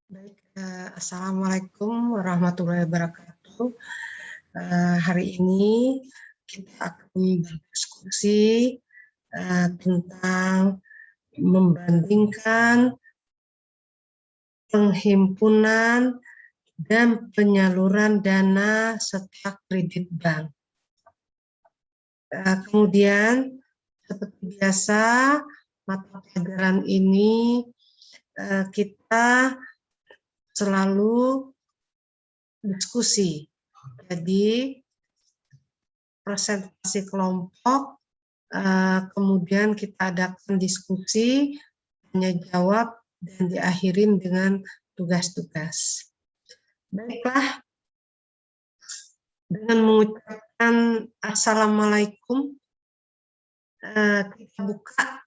Baik, Assalamualaikum warahmatullahi wabarakatuh. Hari ini kita akan berdiskusi tentang membandingkan penghimpunan dan penyaluran dana setelah kredit bank. Kemudian, seperti biasa, mata pelajaran ini kita selalu diskusi. Jadi, presentasi kelompok, kemudian kita adakan diskusi, tanya jawab, dan diakhirin dengan tugas-tugas. Baiklah, dengan mengucapkan Assalamualaikum, kita buka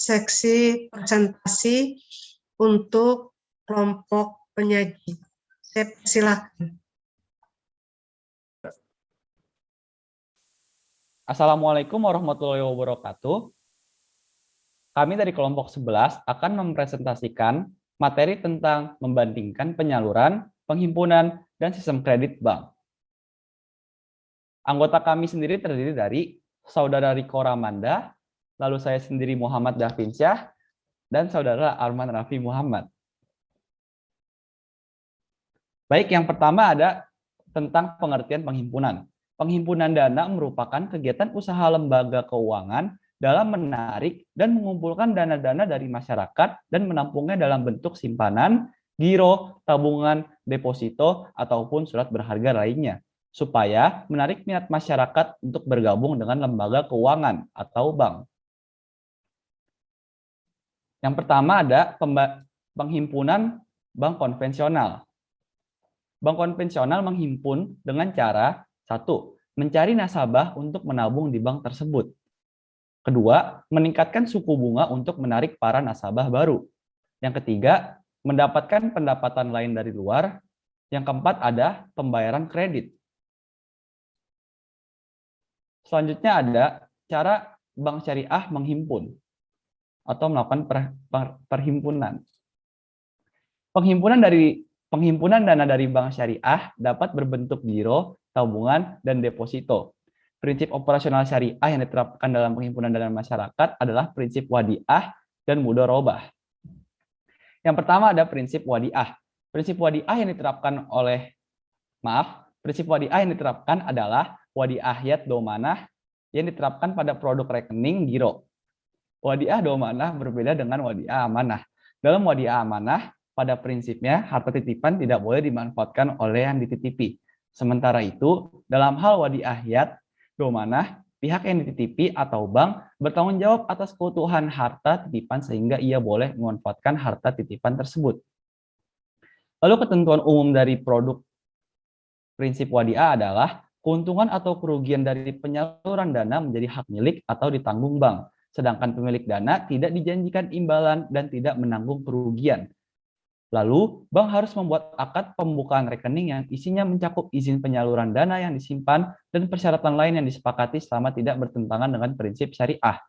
seksi presentasi untuk kelompok penyaji. Saya persilakan. Assalamualaikum warahmatullahi wabarakatuh. Kami dari kelompok 11 akan mempresentasikan materi tentang membandingkan penyaluran, penghimpunan, dan sistem kredit bank. Anggota kami sendiri terdiri dari Saudara Riko Ramanda, lalu saya sendiri Muhammad Davinsyah, dan Saudara Arman Raffi Muhammad. Baik, yang pertama ada tentang pengertian penghimpunan. Penghimpunan dana merupakan kegiatan usaha lembaga keuangan dalam menarik dan mengumpulkan dana-dana dari masyarakat dan menampungnya dalam bentuk simpanan, giro, tabungan, deposito, ataupun surat berharga lainnya, supaya menarik minat masyarakat untuk bergabung dengan lembaga keuangan atau bank. Yang pertama ada penghimpunan bank konvensional. Bank konvensional menghimpun dengan cara 1. Mencari nasabah untuk menabung di bank tersebut. Kedua, meningkatkan suku bunga untuk menarik para nasabah baru. Yang ketiga, mendapatkan pendapatan lain dari luar. Yang keempat ada pembayaran kredit. Selanjutnya ada cara bank syariah menghimpun atau melakukan perhimpunan. Penghimpunan dana dari bank syariah dapat berbentuk giro, tabungan, dan deposito. Prinsip operasional syariah yang diterapkan dalam penghimpunan dana masyarakat adalah prinsip wadiah dan mudharabah. Yang pertama ada prinsip wadiah. Prinsip wadiah yang diterapkan adalah wadiahiyat domanah yang diterapkan pada produk rekening giro. Wadiah domanah berbeda dengan wadiah amanah. Dalam wadiah amanah, pada prinsipnya harta titipan tidak boleh dimanfaatkan oleh yang dititipi. Sementara itu, dalam hal wadiahiyat domanah, pihak yang dititipi atau bank bertanggung jawab atas keutuhan harta titipan sehingga ia boleh memanfaatkan harta titipan tersebut. Lalu ketentuan umum dari produk prinsip wadiah adalah keuntungan atau kerugian dari penyaluran dana menjadi hak milik atau ditanggung bank, sedangkan pemilik dana tidak dijanjikan imbalan dan tidak menanggung kerugian. Lalu, bank harus membuat akad pembukaan rekening yang isinya mencakup izin penyaluran dana yang disimpan dan persyaratan lain yang disepakati selama tidak bertentangan dengan prinsip syariah.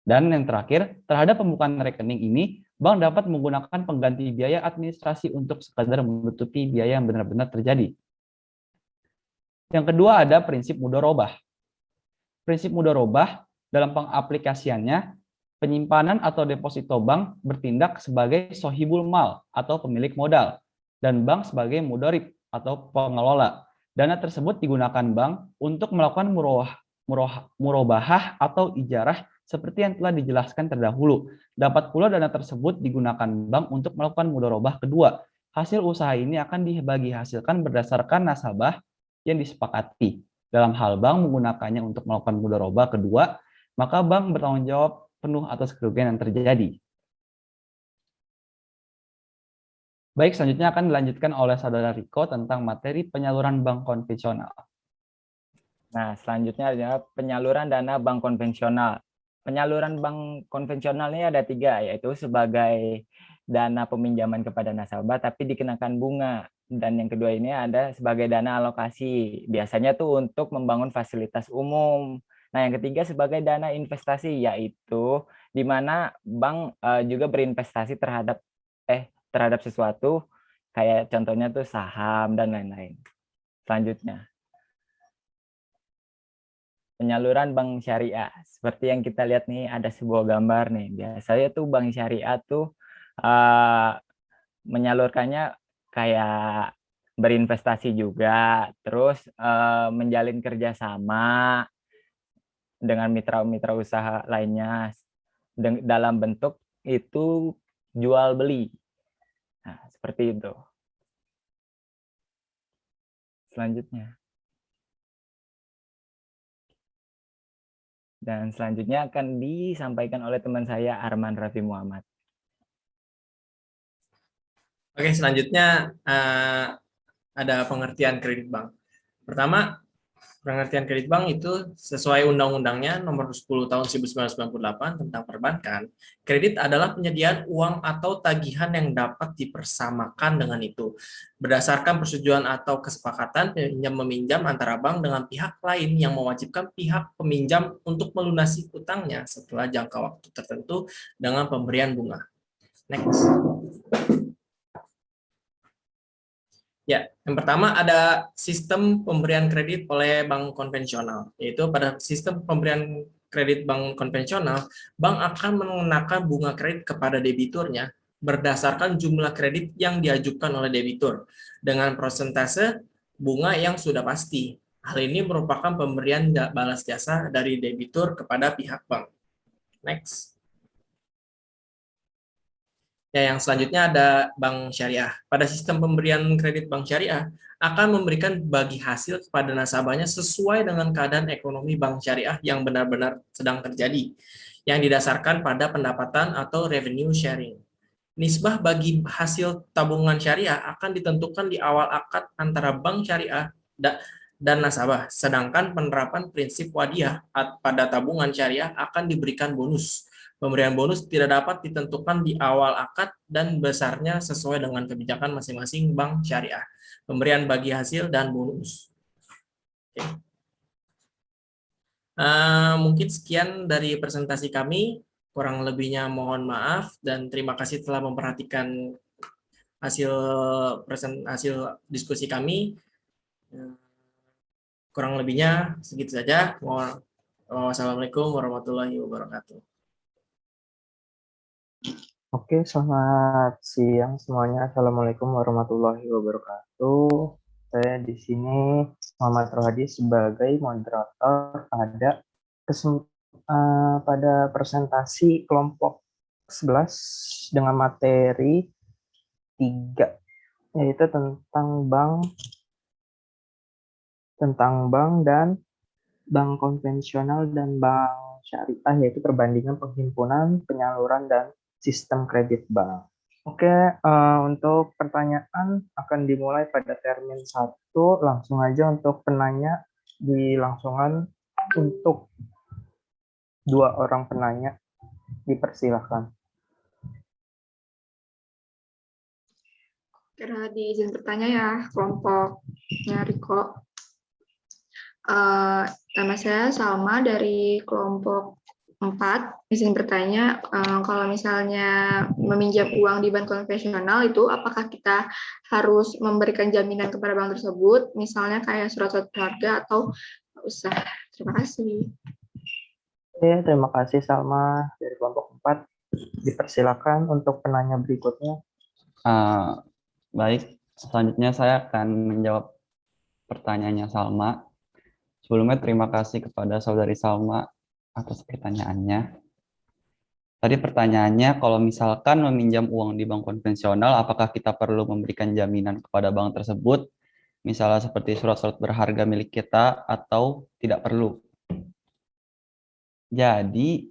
Dan yang terakhir, terhadap pembukaan rekening ini, bank dapat menggunakan pengganti biaya administrasi untuk sekadar menutupi biaya yang benar-benar terjadi. Yang kedua ada prinsip mudharabah. Prinsip mudharabah dalam pengaplikasiannya, penyimpanan atau deposito bank bertindak sebagai sohibul mal atau pemilik modal, dan bank sebagai mudharib atau pengelola. Dana tersebut digunakan bank untuk melakukan murabahah atau ijarah seperti yang telah dijelaskan terdahulu. Dapat pula dana tersebut digunakan bank untuk melakukan mudharabah kedua. Hasil usaha ini akan dibagi hasilkan berdasarkan nasabah yang disepakati. Dalam hal bank menggunakannya untuk melakukan mudharabah kedua, maka bank bertanggung jawab penuh atas kerugian yang terjadi. Baik, selanjutnya akan dilanjutkan oleh Saudara Riko tentang materi penyaluran bank konvensional. Nah, selanjutnya adalah penyaluran dana bank konvensional. Penyaluran bank konvensional ini ada 3, yaitu sebagai dana peminjaman kepada nasabah tapi dikenakan bunga. Dan yang kedua ini ada sebagai dana alokasi, biasanya tuh untuk membangun fasilitas umum. Nah, yang ketiga sebagai dana investasi, yaitu di mana bank juga berinvestasi terhadap sesuatu, kayak contohnya tuh saham dan lain-lain. Selanjutnya, penyaluran bank syariah. Seperti yang kita lihat nih, ada sebuah gambar nih. Biasanya tuh bank syariah tuh menyalurkannya kayak berinvestasi juga, terus menjalin kerjasama dengan mitra-mitra usaha lainnya dalam bentuk itu jual beli. Nah, seperti itu. Selanjutnya. Dan selanjutnya akan disampaikan oleh teman saya Arman Raffi Muhammad. Oke, selanjutnya ada pengertian kredit bank. Pertama, pengertian kredit bank itu sesuai undang-undangnya nomor 10 tahun 1998 tentang perbankan. Kredit adalah penyediaan uang atau tagihan yang dapat dipersamakan dengan itu berdasarkan persetujuan atau kesepakatan pinjam-meminjam antara bank dengan pihak lain yang mewajibkan pihak peminjam untuk melunasi utangnya setelah jangka waktu tertentu dengan pemberian bunga. Next. Ya, yang pertama ada sistem pemberian kredit oleh bank konvensional, yaitu pada sistem pemberian kredit bank konvensional, bank akan mengenakan bunga kredit kepada debiturnya berdasarkan jumlah kredit yang diajukan oleh debitur dengan persentase bunga yang sudah pasti. Hal ini merupakan pemberian balas jasa dari debitur kepada pihak bank. Next. Ya, yang selanjutnya ada bank syariah. Pada sistem pemberian kredit bank syariah akan memberikan bagi hasil kepada nasabahnya sesuai dengan keadaan ekonomi bank syariah yang benar-benar sedang terjadi, yang didasarkan pada pendapatan atau revenue sharing. Nisbah bagi hasil tabungan syariah akan ditentukan di awal akad antara bank syariah dan nasabah, sedangkan penerapan prinsip wadiah pada tabungan syariah akan diberikan bonus. Pemberian bonus tidak dapat ditentukan di awal akad dan besarnya sesuai dengan kebijakan masing-masing bank syariah. Pemberian bagi hasil dan bonus. Oke. Mungkin sekian dari presentasi kami. Kurang lebihnya mohon maaf dan terima kasih telah memperhatikan hasil diskusi kami. Kurang lebihnya segitu saja. Wassalamualaikum warahmatullahi wabarakatuh. Oke, selamat siang semuanya. Assalamualaikum warahmatullahi wabarakatuh. Saya di sini Muhammad Rohadi sebagai moderator pada presentasi kelompok 11 dengan materi 3, yaitu tentang bank dan bank konvensional dan bank syariah, yaitu perbandingan penghimpunan, penyaluran, dan sistem kredit bank. Oke, untuk pertanyaan akan dimulai pada termin 1. Langsung aja untuk penanya dilangsungkan untuk 2 orang penanya. Dipersilahkan. Kira diizin bertanya ya, kelompoknya Riko. Nama saya Salma dari kelompok 4, izin bertanya, kalau misalnya meminjam uang di bank konvensional itu apakah kita harus memberikan jaminan kepada bank tersebut, misalnya kayak surat-surat berharga atau usah? Terima kasih. Oke, terima kasih Salma dari kelompok 4. Dipersilakan untuk penanya berikutnya. Baik, selanjutnya saya akan menjawab pertanyaannya Salma. Sebelumnya terima kasih kepada saudari Salma atas pertanyaannya. Tadi pertanyaannya, kalau misalkan meminjam uang di bank konvensional, apakah kita perlu memberikan jaminan kepada bank tersebut, misalnya seperti surat-surat berharga milik kita, atau tidak perlu? Jadi,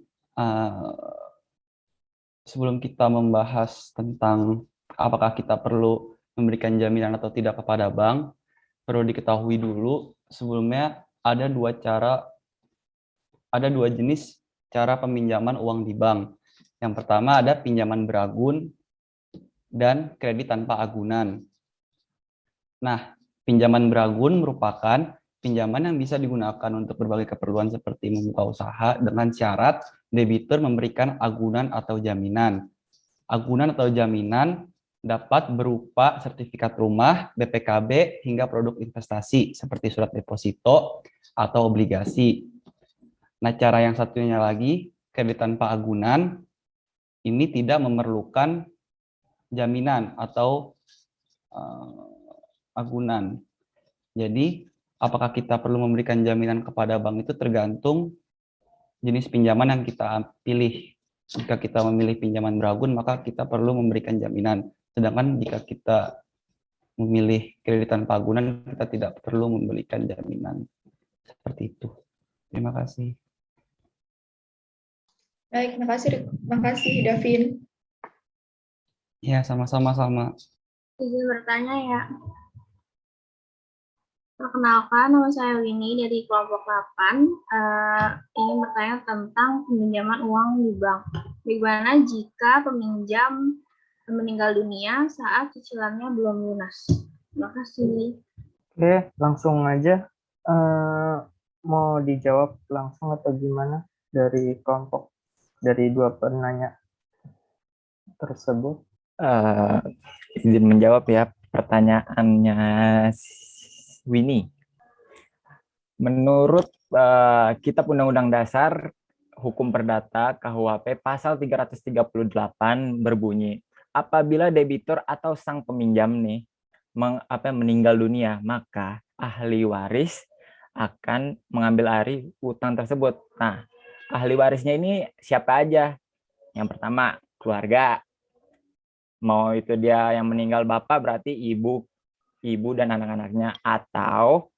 sebelum kita membahas tentang apakah kita perlu memberikan jaminan atau tidak kepada bank, perlu diketahui dulu sebelumnya ada dua jenis cara peminjaman uang di bank. Yang pertama ada pinjaman beragun dan kredit tanpa agunan. Nah, pinjaman beragun merupakan pinjaman yang bisa digunakan untuk berbagai keperluan seperti membuka usaha dengan syarat debitur memberikan agunan atau jaminan. Agunan atau jaminan dapat berupa sertifikat rumah, BPKB, hingga produk investasi seperti surat deposito atau obligasi. Nah, cara yang satunya lagi, kredit tanpa agunan, ini tidak memerlukan jaminan atau agunan. Jadi, apakah kita perlu memberikan jaminan kepada bank itu tergantung jenis pinjaman yang kita pilih. Jika kita memilih pinjaman beragun, maka kita perlu memberikan jaminan. Sedangkan jika kita memilih kredit tanpa agunan, kita tidak perlu memberikan jaminan. Seperti itu. Terima kasih. Baik, terima kasih Davin. Ya, sama-sama. Izin bertanya ya. Perkenalkan, nama saya Winnie dari kelompok 8. Ingin bertanya tentang peminjaman uang di bank. Bagaimana jika peminjam meninggal dunia saat cicilannya belum lunas? Terima kasih. Oke, langsung aja. Mau dijawab langsung atau gimana dari kelompok, dari dua penanya tersebut? Izin menjawab ya pertanyaannya Winnie. Menurut Kitab Undang-Undang Dasar Hukum Perdata KUHP pasal 338 berbunyi, apabila debitur atau sang peminjam nih meninggal dunia, maka ahli waris akan mengambil alih utang tersebut. Nah, ahli warisnya ini siapa aja? Yang pertama, keluarga. Mau itu dia yang meninggal bapak, berarti ibu dan anak-anaknya, atau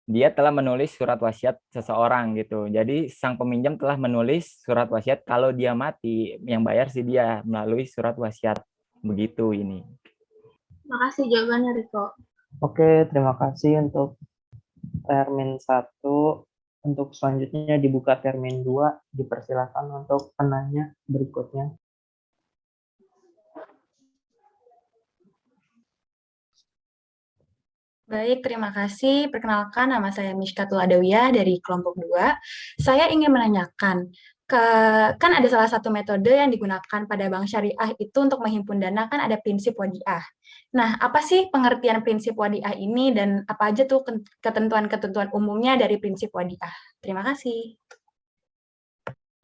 dia telah menulis surat wasiat seseorang gitu. Jadi sang peminjam telah menulis surat wasiat, kalau dia mati yang bayar sih dia melalui surat wasiat. Begitu ini. Terima kasih jawabannya, Riko. Oke, terima kasih untuk termin 1. Untuk selanjutnya dibuka termin 2. Dipersilakan untuk penanya berikutnya. Baik, terima kasih. Perkenalkan, nama saya Mishkatul Adawiyah dari kelompok 2. Saya ingin menanyakan, kan ada salah satu metode yang digunakan pada bank syariah itu untuk menghimpun dana, kan ada prinsip wadiah. Nah, apa sih pengertian prinsip wadiah ini dan apa aja tuh ketentuan-ketentuan umumnya dari prinsip wadiah? Terima kasih.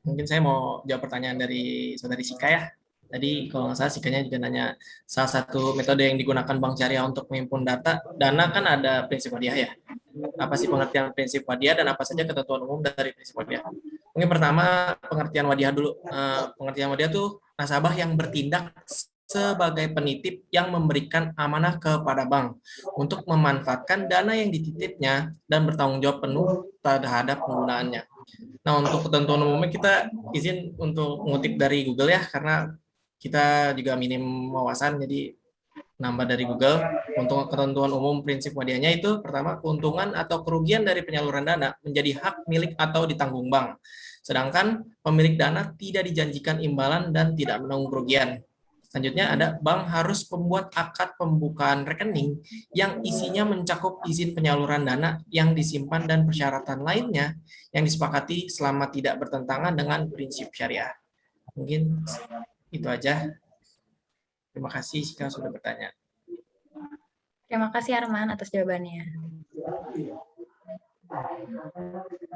Mungkin saya mau jawab pertanyaan dari saudari Sika ya. Tadi kalau nggak salah Sikanya juga nanya salah satu metode yang digunakan bank syariah untuk menghimpun dana kan ada prinsip wadiah ya. Apa sih pengertian prinsip wadiah dan apa saja ketentuan umum dari prinsip wadiah? Mungkin pertama pengertian wadiah dulu. Pengertian wadiah tuh nasabah yang bertindak sebagai penitip yang memberikan amanah kepada bank untuk memanfaatkan dana yang dititipnya dan bertanggung jawab penuh terhadap penggunaannya. Nah, untuk ketentuan umumnya kita izin untuk mengutip dari Google ya, karena kita juga minim wawasan, jadi nambah dari Google. Untuk ketentuan umum prinsip wadiahnya itu, pertama, keuntungan atau kerugian dari penyaluran dana menjadi hak milik atau ditanggung bank. Sedangkan pemilik dana tidak dijanjikan imbalan dan tidak menanggung kerugian. Selanjutnya ada bank harus membuat akad pembukaan rekening yang isinya mencakup izin penyaluran dana yang disimpan dan persyaratan lainnya yang disepakati selama tidak bertentangan dengan prinsip syariah. Mungkin itu aja. Terima kasih jika sudah bertanya. Terima kasih Arman atas jawabannya.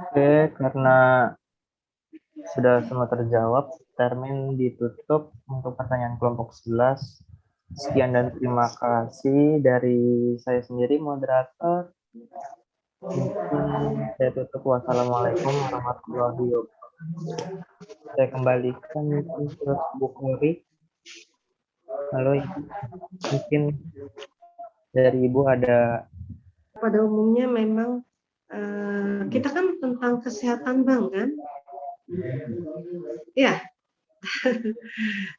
Oke, karena sudah semua terjawab, termin ditutup untuk pertanyaan kelompok 11. Sekian dan terima kasih dari saya sendiri, moderator. Mungkin saya tutup. Wassalamualaikum warahmatullahi wabarakatuh. Saya kembalikan terus Bu Kori. Halo, mungkin dari Ibu ada. Pada umumnya memang kita kan tentang kesehatan bank kan? Ya,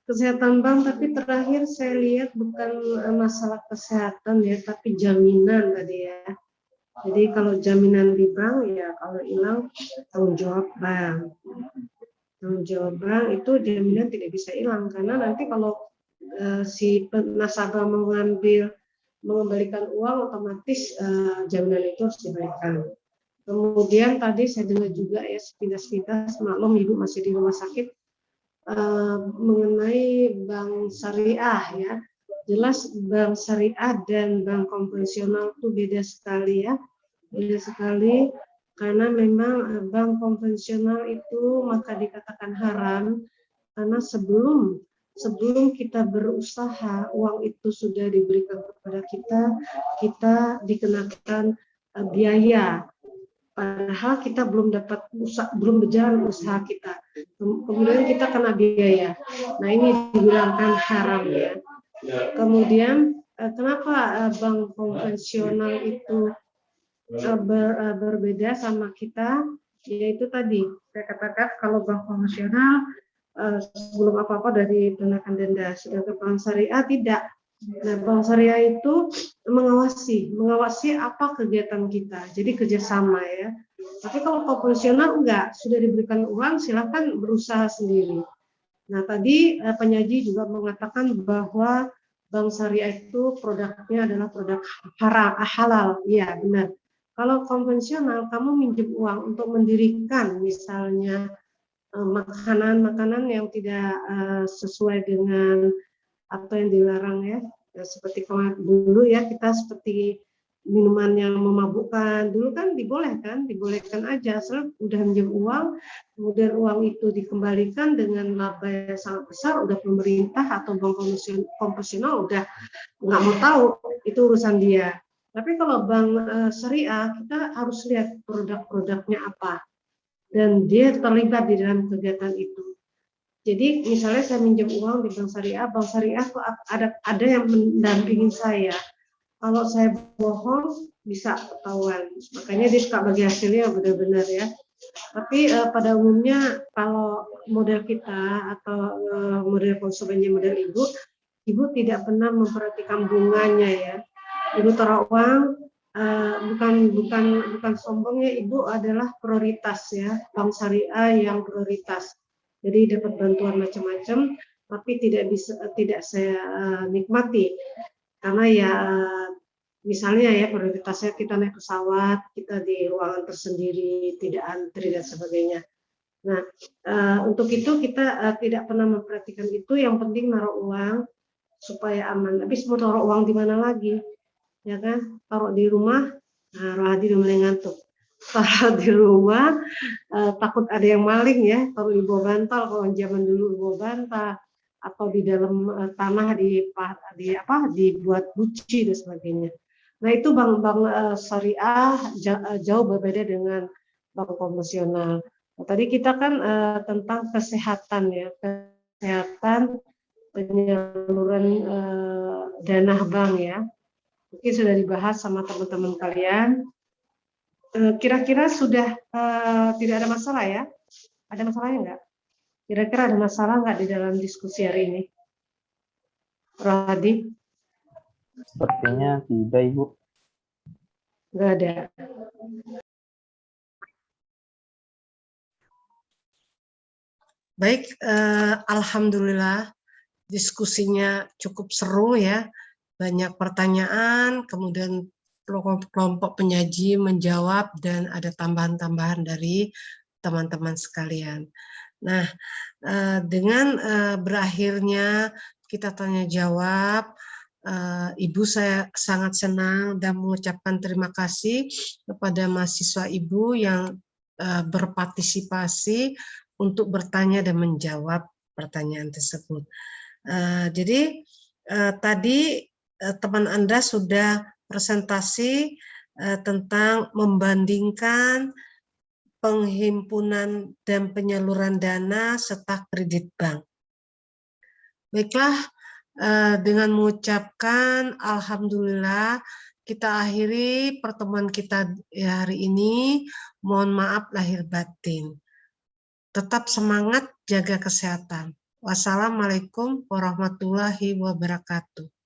kesehatan bank, tapi terakhir saya lihat bukan masalah kesehatan ya, tapi jaminan tadi ya. Jadi kalau jaminan di bank ya kalau hilang tanggung jawab bank. Tanggung jawab bank itu jaminan tidak bisa hilang, karena nanti kalau si nasabah mengembalikan uang, otomatis jaminan itu harus diberikan. Kemudian tadi saya dengar juga ya sepintas-pintas, maklum Ibu masih di rumah sakit, mengenai bank syariah ya. jelas bank syariah dan bank konvensional itu beda sekali ya. Beda sekali karena memang bank konvensional itu maka dikatakan haram karena sebelum kita berusaha uang itu sudah diberikan kepada kita dikenakan biaya. Padahal kita belum dapat belum berjalan usaha kita. Kemudian kita kena biaya. Nah, ini dibilangkan haram ya. Kemudian kenapa bank konvensional itu berbeda sama kita? Yaitu tadi saya katakan kalau bank konvensional sebelum apa-apa dari dikenakan denda, sedangkan bank syariah tidak. Nah, bank syariah itu mengawasi apa kegiatan kita, jadi kerjasama ya. Tapi kalau konvensional enggak, sudah diberikan uang silakan berusaha sendiri. Nah, tadi penyaji juga mengatakan bahwa bank syariah itu produknya adalah produk halal, iya benar. Kalau konvensional kamu minjem uang untuk mendirikan misalnya makanan yang tidak sesuai dengan apa yang dilarang ya, seperti dulu ya kita seperti minuman yang memabukkan dulu kan dibolehkan aja asal udah minjem uang, kemudian uang itu dikembalikan dengan laba yang sangat besar, udah pemerintah atau bank konvensional udah nggak mau tahu, itu urusan dia. Tapi kalau bank syariah kita harus lihat produk-produknya apa dan dia terlibat di dalam kegiatan itu. Jadi misalnya saya minjem uang di bank syariah tuh ada yang mendampingi saya. Kalau saya bohong bisa ketahuan. Makanya dia suka bagi hasilnya benar-benar ya. Tapi pada umumnya kalau model kita atau model konsumennya model ibu tidak pernah memperhatikan bunganya ya. Ibu taruh uang bukan sombongnya, ibu adalah prioritas ya, bank syariah yang prioritas. Jadi dapat bantuan macam-macam, tapi tidak saya nikmati karena ya misalnya ya prioritasnya kita naik pesawat, kita di ruangan tersendiri, tidak antri dan sebagainya. Nah untuk itu kita tidak pernah memperhatikan itu. Yang penting naruh uang supaya aman. Tapi mau taruh uang di mana lagi? Ya kan, taruh di rumah, nah Rohadi udah mulai ngantuk, taruh di rumah takut ada yang maling ya, taruh di bawah bantal kalau zaman dulu bawah bantal, atau di dalam tanah dibuat buci dan sebagainya. Nah itu bank-bank syariah jauh berbeda dengan bank konvensional. Nah, tadi kita kan tentang kesehatan ya, kesehatan penyaluran dana bank ya. Mungkin sudah dibahas sama teman-teman kalian. Kira-kira sudah tidak ada masalah ya? Ada masalahnya enggak? Kira-kira ada masalah enggak di dalam diskusi hari ini? Rohadi? Sepertinya tidak, Ibu. Enggak ada. Baik, alhamdulillah diskusinya cukup seru ya. Banyak pertanyaan, kemudian kelompok penyaji menjawab dan ada tambahan-tambahan dari teman-teman sekalian. Nah, dengan berakhirnya kita tanya jawab, Ibu saya sangat senang dan mengucapkan terima kasih kepada mahasiswa Ibu yang berpartisipasi untuk bertanya dan menjawab pertanyaan tersebut. Jadi tadi teman Anda sudah presentasi tentang membandingkan penghimpunan dan penyaluran dana serta kredit bank. Baiklah, dengan mengucapkan alhamdulillah kita akhiri pertemuan kita hari ini. Mohon maaf lahir batin. Tetap semangat, jaga kesehatan. Wassalamualaikum warahmatullahi wabarakatuh.